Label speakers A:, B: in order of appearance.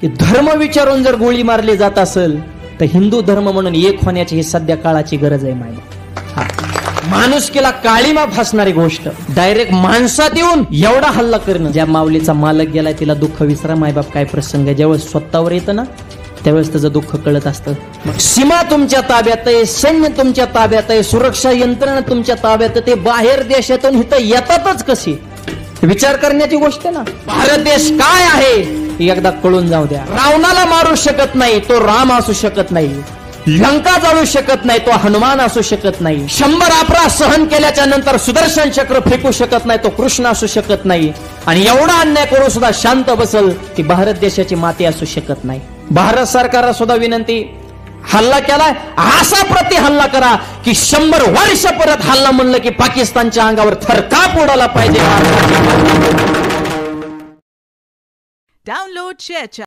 A: की धर्म विचारून जर गोळी मारली जात असेल तर हिंदू धर्म म्हणून एक होण्याची ही सध्या काळाची गरज आहे माय। माणुसकीला काळीमा फासणारी गोष्ट डायरेक्ट माणसात येऊन एवढा हल्ला करणं। ज्या माऊलीचा मालक गेलाय तिला दुःख विसरा मायबाप काय प्रसंग आहे, ज्यावेळेस स्वतःवर येतं ना त्यावेळेस त्याचं दुःख कळत असतं। सीमा तुमच्या ताब्यात आहे, सैन्य तुमच्या ताब्यात आहे, सुरक्षा यंत्रणा तुमच्या ताब्यात आहे, ते बाहेर देशातून इथं येतातच कशी विचार करण्याची गोष्ट ना। भारत देश काय आहे एकदा कळून जाऊ द्या। रावणाला मारू शकत नाही तो राम असू शकत नाही, लंका जाळू शकत नाही तो हनुमान असू शकत नाही, 100 अपराध सहन केल्याच्या नंतर सुदर्शन चक्र फेकू शकत नाही तो कृष्ण असू शकत नाही, आणि एवढा अन्याय करून सुद्धा शांत बसल ती भारत देशाची माती असू शकत नाही। भारत सरकारला सुद्धा विनंती, हल्ला केलाय असा प्रति हल्ला करा की 100 वर्ष परत हल्ला म्हणलं की पाकिस्तानच्या अंगावर थरकाप उडाला पाहिजे।
B: Download share